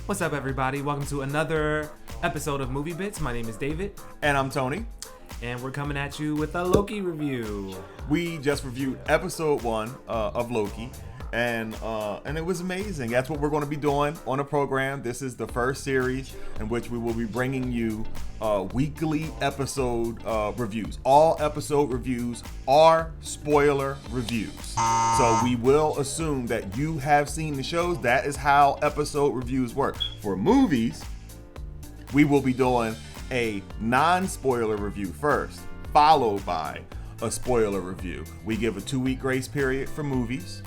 What's up, everybody? Welcome to another episode of Movie Bits. My name is David. And I'm Tony. And we're coming at you with a Loki review. We just reviewed episode 1 of Loki, and it was amazing. That's what we're going to be doing on the program. This is the first series in which we will be bringing you weekly episode reviews. All episode reviews are spoiler reviews. So we will assume that you have seen the shows. That is how episode reviews work. For movies, we will be doing a non-spoiler review first, followed by a spoiler review. We give a 2-week grace period for movies.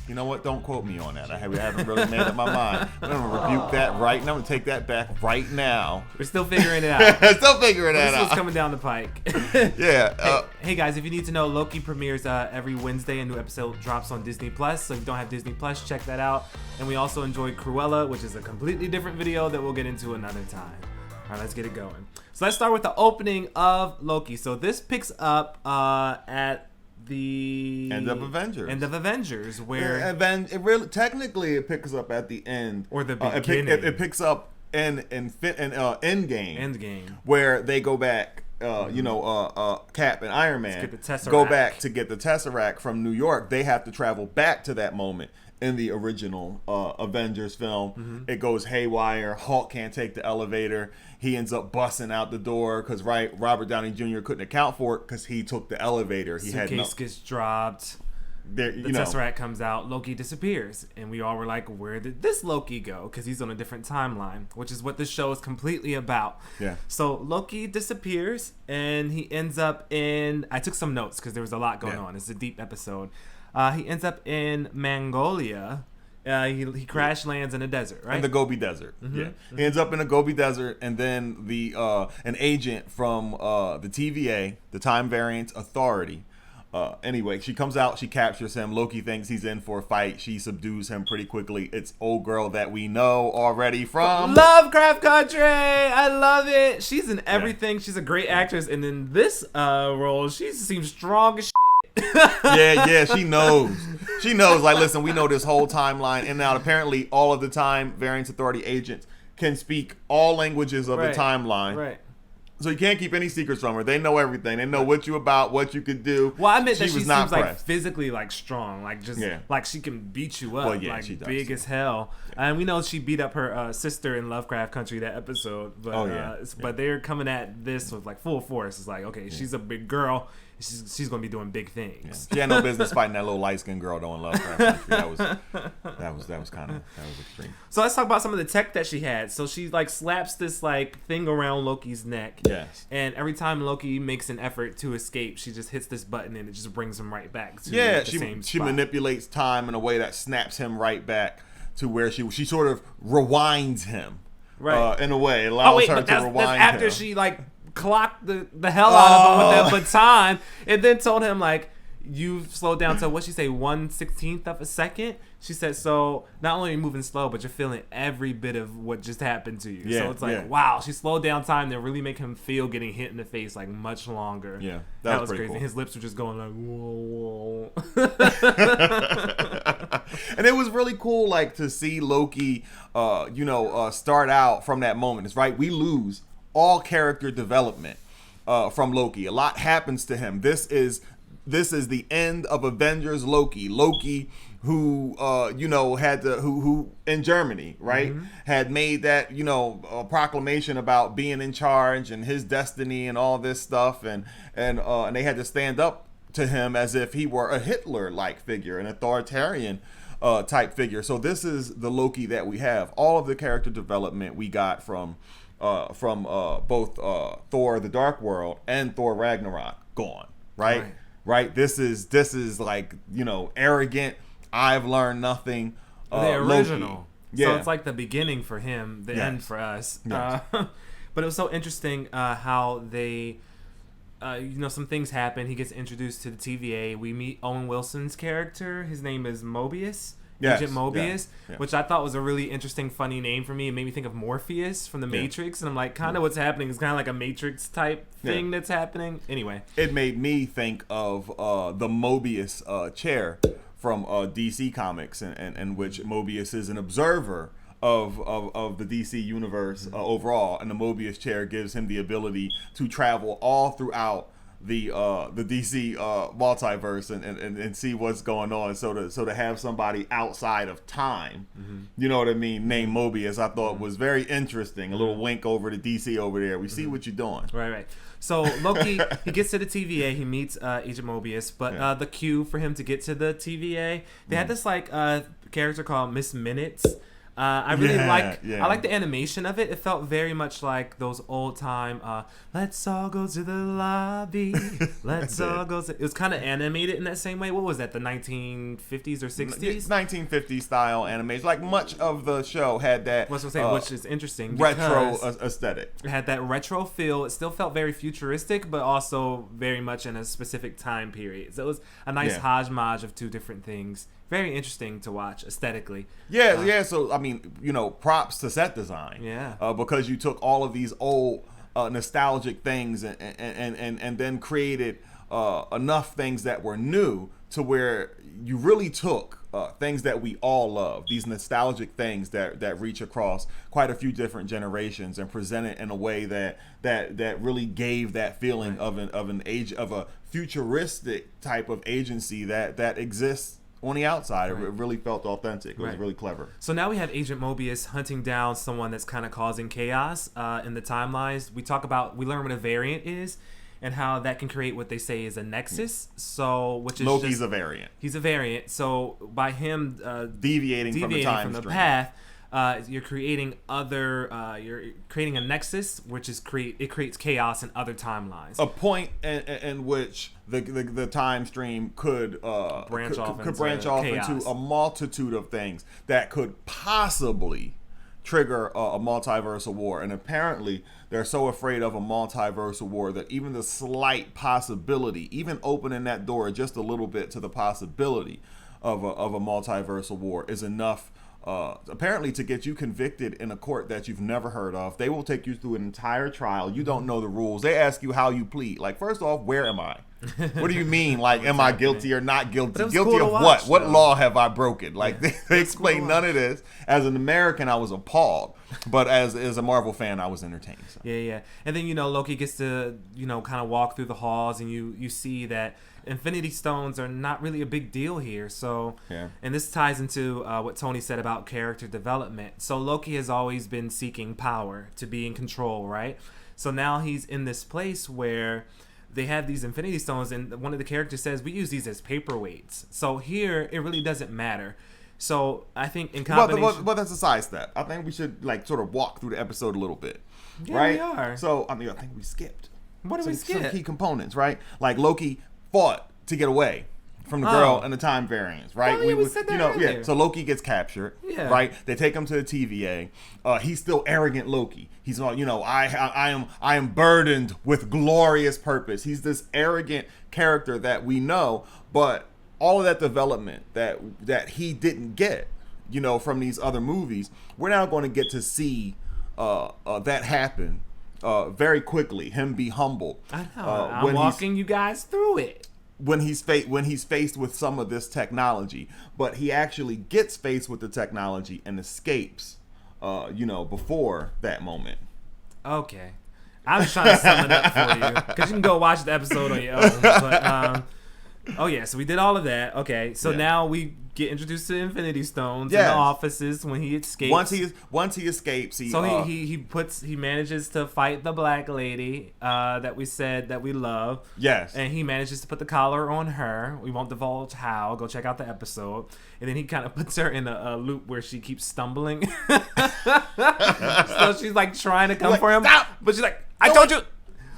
You know what? Don't quote me on that. I haven't really made up my mind. I'm going to rebuke that right now. I'm going to take that back right now. We're still figuring it out. Still figuring that out. This is what's coming down the pike. Yeah. Hey guys, if you need to know, Loki premieres every Wednesday. A new episode drops on Disney Plus. So if you don't have Disney Plus, check that out. And we also enjoyed Cruella, which is a completely different video that we'll get into another time. All right, let's get it going. So let's start with the opening of Loki. So this picks up at the End of Avengers, where it really technically it picks up at the end or the beginning. It picks up in Endgame, where they go back. Cap and Iron Man go back to get the Tesseract from New York. They have to travel back to that moment in the original Avengers film. Mm-hmm. It goes haywire. Hulk can't take the elevator. He ends up busting out the door because Robert Downey Jr. couldn't account for it because he took the elevator. Suitcase gets dropped. The Tesseract comes out. Loki disappears, and we all were like, "Where did this Loki go?" Because he's on a different timeline, which is what this show is completely about. Yeah. So Loki disappears, and he ends up in. I took some notes because there was a lot going on. It's a deep episode. He ends up in Mongolia. He crash lands in a desert, right? In the Gobi Desert. Mm-hmm. Yeah. Mm-hmm. He ends up in the Gobi Desert, and then an agent from the TVA, the Time Variance Authority. Anyway, she comes out, she captures him. Loki thinks he's in for a fight. She subdues him pretty quickly. It's old girl that we know already from Lovecraft Country. I love it. She's in everything. Yeah. She's a great actress, and in this role, she seems strong as shit. Yeah, she knows. She knows, like, listen, we know this whole timeline, and now apparently all of the Time Variance Authority agents can speak all languages of the timeline. Right. So you can't keep any secrets from her. They know everything. They know what you about, what you could do. Well, I meant that she seems like physically like strong, like just like she can beat you up, like she does, big as hell. Yeah. And we know she beat up her sister in Lovecraft Country that episode. But but they're coming at this with like full force. It's like, okay, she's a big girl. She's gonna be doing big things. Yeah. She had no business fighting that little light skinned girl though in Lovecraft Country. That was extreme. So let's talk about some of the tech that she had. So she like slaps this like thing around Loki's neck. Yes. And every time Loki makes an effort to escape, she just hits this button and it just brings him right back to the same spot. She manipulates time in a way that snaps him right back to where she sort of rewinds him. Right. In a way, it allows her to rewind that's after him. She like clocked the hell out of him with that baton, and then told him like, you've slowed down to what she say 1/16 of a second. She said, so not only are you moving slow, but you're feeling every bit of what just happened to you. Yeah, so it's like, wow, she slowed down time to really make him feel getting hit in the face like much longer. Yeah, that was crazy. Cool. His lips were just going like, whoa. And it was really cool, like, to see Loki, start out from that moment. It's right. We lose all character development from Loki. A lot happens to him. This is the end of Avengers Loki. Loki, who who in Germany, right, had made that a proclamation about being in charge and his destiny and all this stuff, and they had to stand up to him as if he were a Hitler-like figure, an authoritarian type figure. So this is the Loki that we have. All of the character development we got from both Thor: The Dark World and Thor: Ragnarok gone, right? This is like, arrogant, I've learned nothing. The original. Loki. Yeah. So it's like the beginning for him, the end for us. Yes. But it was so interesting how they, some things happen. He gets introduced to the TVA. We meet Owen Wilson's character. His name is Mobius. Yes, Agent Mobius, which I thought was a really interesting, funny name for me. It made me think of Morpheus from the Matrix, and I'm like, kind of what's happening is kind of like a Matrix type thing that's happening. Anyway, it made me think of the Mobius chair from DC Comics, in which Mobius is an observer of the DC universe overall, and the Mobius chair gives him the ability to travel all throughout the DC multiverse and see what's going on. So to have somebody outside of time, you know what I mean, named Mobius, I thought was very interesting. A little wink over to DC over there. We see what you're doing. Right. So Loki, he gets to the TVA, he meets Agent Mobius, but the queue for him to get to the TVA, they had this like character called Miss Minutes. I really I like the animation of it. It felt very much like those old time let's all go to the lobby. Let's all go to, it was kind of animated in that same way. What was that, the 1950s or 60s? 1950s style animation. Like much of the show had that which is interesting, retro aesthetic. It had that retro feel. It still felt very futuristic, but also very much in a specific time period. So it was a nice hodgepodge of two different things. Very interesting to watch aesthetically. So I mean, props to set design. Because you took all of these old nostalgic things and then created enough things that were new to where you really took things that we all love, these nostalgic things that reach across quite a few different generations, and present it in a way that really gave that feeling of a futuristic type of agency that exists on the outside. It really felt authentic. It was really clever. So now we have Agent Mobius hunting down someone that's kind of causing chaos in the timelines. We learn what a variant is and how that can create what they say is a nexus. So, which is Loki's a variant. He's a variant. So by him deviating from the time from the stream. path, you're creating a nexus, which is it creates chaos in other timelines. A point in which the time stream could branch off into a multitude of things that could possibly trigger a multiversal war. And apparently they're so afraid of a multiversal war that even the slight possibility, even opening that door just a little bit to the possibility of a multiversal war, is enough apparently to get you convicted in a court that you've never heard of. They will take you through an entire trial. You don't know the rules. They ask you how you plead. Like, first off, where am I? What do you mean? Like, am I guilty or not guilty? Guilty of what? What law have I broken? Like, they explain none of this. As an American, I was appalled. But as a Marvel fan, I was entertained. So. Yeah. And then, Loki gets to, kind of walk through the halls, and you see that Infinity Stones are not really a big deal here. So, and this ties into what Tony said about character development. So Loki has always been seeking power, to be in control, right? So now he's in this place where they have these Infinity Stones, and one of the characters says, we use these as paperweights. So here, it really doesn't matter. So I think in combination... Well, that's a side step. I think we should sort of walk through the episode a little bit. Yeah, right? We are. So, I think we skipped. What did we skip? Some key components, right? Like Loki fought to get away from the girl and the time variance, right? We said that earlier. So Loki gets captured, right? They take him to the TVA. He's still arrogant Loki. He's all, I am burdened with glorious purpose. He's this arrogant character that we know, but all of that development that he didn't get, from these other movies, we're now going to get to see that happen very quickly. Him be humbled. I know. I'm walking you guys through it. When he's faced with some of this technology, but he actually gets faced with the technology and escapes, before that moment. Okay, I'm just trying to sum it up for you because you can go watch the episode on your own. But so we did all of that. Okay, so now we get introduced to Infinity Stones in the offices when he escapes. Once he escapes, he manages to fight the black lady that we said that we love. Yes, and he manages to put the collar on her. We won't divulge how. Go check out the episode. And then he kind of puts her in a loop where she keeps stumbling. So she's like trying to come for him, stop! But she's like, "I told you."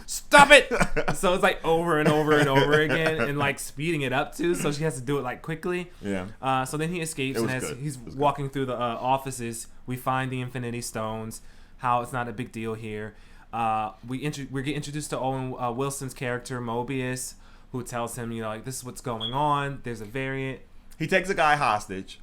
Stop it! So it's like over and over and over again, and like speeding it up too. So she has to do it like quickly. Yeah. So then he escapes, and as he's walking through the offices, we find the Infinity Stones. How it's not a big deal here. We get introduced to Owen Wilson's character Mobius, who tells him, this is what's going on. There's a variant. He takes a guy hostage.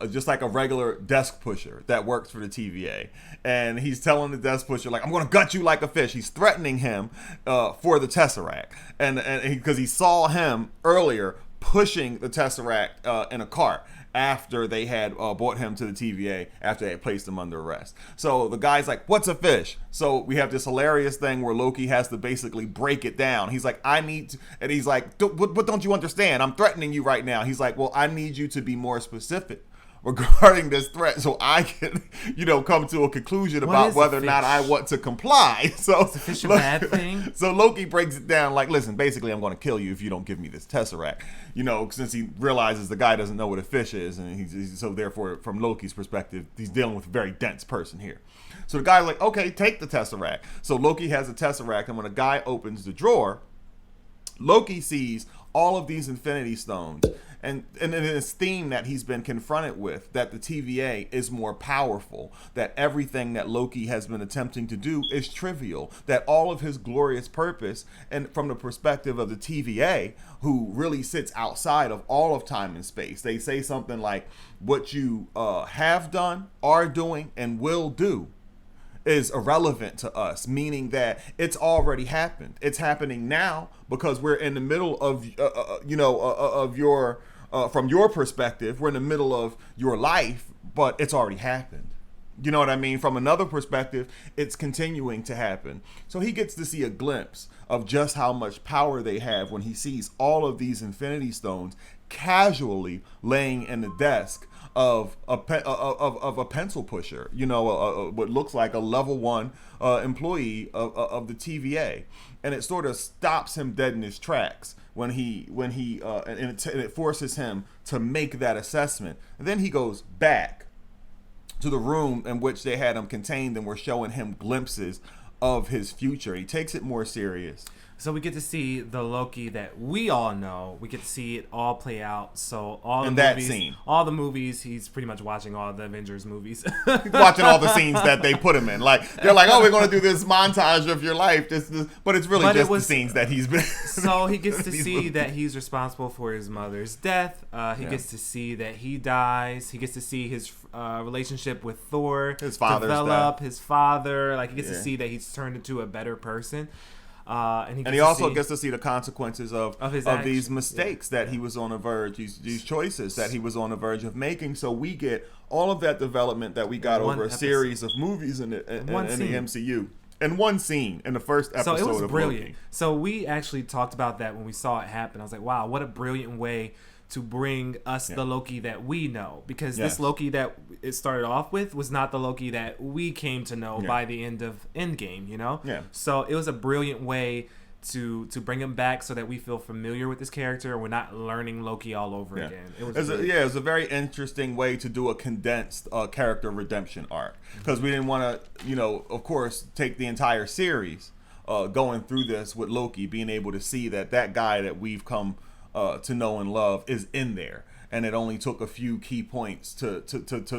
Just like a regular desk pusher that works for the TVA, and he's telling the desk pusher, like, I'm gonna gut you like a fish. He's threatening him for the Tesseract, and because he saw him earlier pushing the Tesseract in a cart after they had brought him to the TVA, after they had placed him under arrest. So the guy's like, what's a fish? So we have this hilarious thing where Loki has to basically break it down. He's like, I need to, and he's like, what don't you understand? I'm threatening you right now. He's like, well, I need you to be more specific regarding this threat so I can, come to a conclusion about whether or not I want to comply. So is the fish a bad thing? So Loki breaks it down like, listen, basically I'm going to kill you if you don't give me this Tesseract. Since he realizes the guy doesn't know what a fish is, and he's so therefore from Loki's perspective, he's dealing with a very dense person here. So the guy's like, okay, take the Tesseract. So Loki has a Tesseract, and when a guy opens the drawer, Loki sees all of these Infinity Stones, and in this theme that he's been confronted with, that the TVA is more powerful, that everything that Loki has been attempting to do is trivial, that all of his glorious purpose, and from the perspective of the TVA, who really sits outside of all of time and space, they say something like, what you have done, are doing, and will do is irrelevant to us, meaning that it's already happened. It's happening now because we're in the middle of, of your, from your perspective, we're in the middle of your life, but it's already happened. You know what I mean? From another perspective, it's continuing to happen. So he gets to see a glimpse of just how much power they have when he sees all of these Infinity Stones casually laying in the desk of a pencil pusher, what looks like a level 1 employee of the TVA, and it sort of stops him dead in his tracks when it forces him to make that assessment, and then he goes back to the room in which they had him contained and were showing him glimpses of his future. He takes it more serious. So we get to see the Loki that we all know. We get to see it all play out. So all the that movies, scene, all the movies, he's pretty much watching all the Avengers movies. He's watching all the scenes that they put him in. Like they're like, oh, we're going to do this montage of your life. But it's really just the scenes that he's been. So he gets to see that he's responsible for his mother's death. He gets to see that he dies. He gets to see his relationship with Thor, his father's develop. Death. His father, like he gets to see that he's turned into a better person. And he also gets to see the consequences of these mistakes that he was on the verge, these choices that he was on the verge of making. So we get all of that development that we got over a series of movies in the MCU. And one scene in the first episode. So it was brilliant. Loki. So we actually talked about that when we saw it happen. I was like, wow, what a brilliant way to bring us the Loki that we know, because this Loki that it started off with was not the Loki that we came to know by the end of Endgame, Yeah. So it was a brilliant way to bring him back so that we feel familiar with this character and we're not learning Loki all over again. It was a very interesting way to do a condensed character redemption arc, because we didn't want to, of course, take the entire series going through this with Loki, being able to see that guy that we've come to know and love is in there, and it only took a few key points to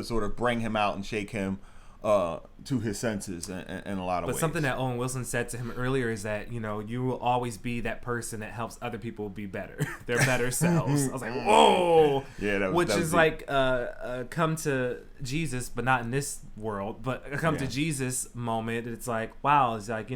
sort of bring him out and shake him to his senses in a lot of ways. But something that Owen Wilson said to him earlier is that you will always be that person that helps other people be better, their better selves. I was like, whoa, yeah, which is like come to Jesus, but not in this world, but come to Jesus moment. It's like, wow, it's like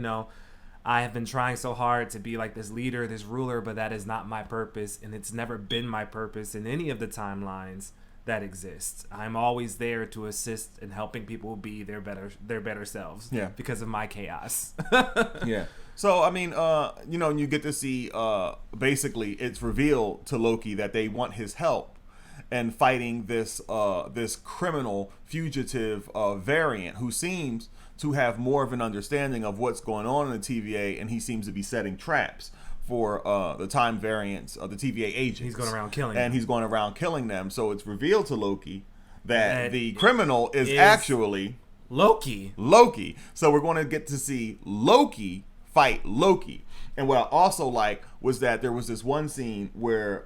I have been trying so hard to be like this leader, this ruler, but that is not my purpose, and it's never been my purpose in any of the timelines that exist. I'm always there to assist in helping people be their better selves. Yeah. Because of my chaos. Yeah. So I mean, you get to see basically it's revealed to Loki that they want his help in fighting this criminal fugitive variant who seems to have more of an understanding of what's going on in the TVA, and he seems to be setting traps for the time variants of the TVA agents. He's going around killing them. He's going around killing them. So it's revealed to Loki that the criminal is actually Loki. So we're going to get to see Loki fight Loki. And what I also like was that there was this one scene where,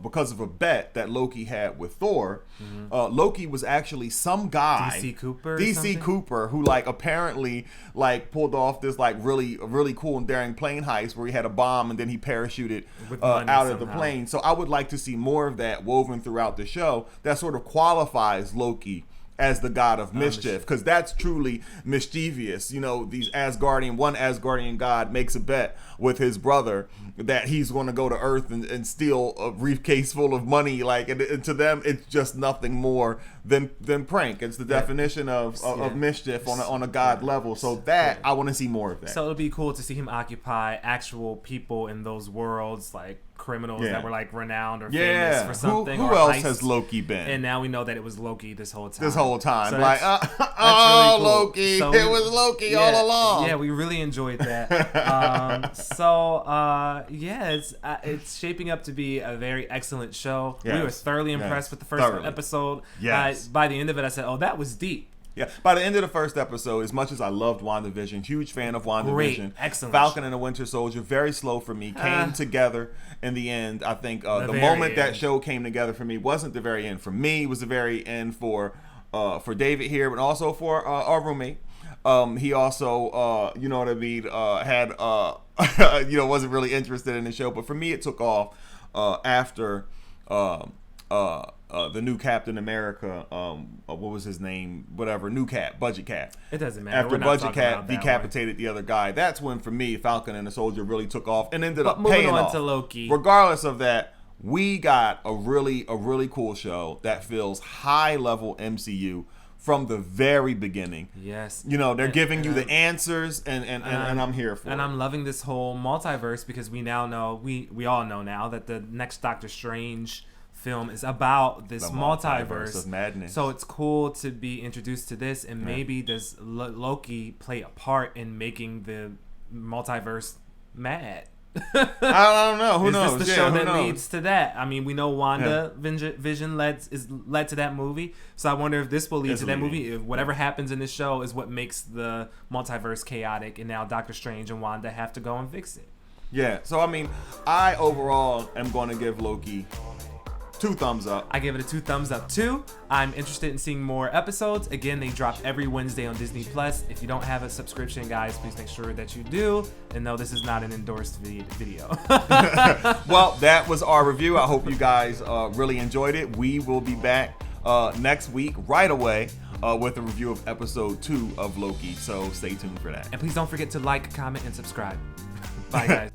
because of a bet that Loki had with Thor, Loki was actually some guy, DC Cooper, who apparently pulled off this really cool and daring plane heist where he had a bomb and then he parachuted out of the plane. So I would like to see more of that woven throughout the show that sort of qualifies Loki as the god of mischief, because that's truly mischievous. You know, one Asgardian god makes a bet with his brother that he's going to go to Earth and steal a briefcase full of money. Like, and to them, it's just nothing more than prank. It's the definition of mischief on a god level. So that I want to see more of that. So it'll be cool to see him occupy actual people in those worlds, like criminals that were like renowned or famous for something. Who else has Loki been? And now we know that it was Loki this whole time. So like, really cool. Loki! So it was Loki all along. Yeah, we really enjoyed that. It's shaping up to be a very excellent show. Yes. We were thoroughly impressed with the first episode. Yes. By the end of it, I said, "Oh, that was deep." Yeah, by the end of the first episode, as much as I loved WandaVision, huge fan of WandaVision. Great, excellent. Falcon and the Winter Soldier, very slow for me, came together in the end. I think the moment that show came together for me wasn't the very end for me, it was the very end for David here, but also for our roommate. He also, you know what I mean, had, wasn't really interested in the show, but for me it took off after the new Captain America, what was his name? Whatever, Budget Cap. It doesn't matter. After Budget Cap decapitated the other guy, that's when for me Falcon and the Soldier really took off and ended up paying off. To Loki. Regardless of that, we got a really cool show that feels high level MCU from the very beginning. Yes. You know, they're giving you the answers and I'm here for it. And I'm loving this whole multiverse because we now know, we all know now that the next Doctor Strange film is about this multiverse of madness. So it's cool to be introduced to this, and maybe does Loki play a part in making the multiverse mad? I don't know. Who knows? Is this the show that leads to that? I mean, we know Vision led to that movie, so I wonder if this will lead to that movie. If whatever happens in this show is what makes the multiverse chaotic, and now Doctor Strange and Wanda have to go and fix it. Yeah. So I mean, I overall am going to give Loki 2 thumbs up. I give it a 2 thumbs up too. I'm interested in seeing more episodes. Again, they drop every Wednesday on Disney Plus. If you don't have a subscription, guys, please make sure that you do. And no, this is not an endorsed video. Well, that was our review. I hope you guys really enjoyed it. We will be back next week right away with a review of episode 2 of Loki. So stay tuned for that. And please don't forget to like, comment, and subscribe. Bye, guys.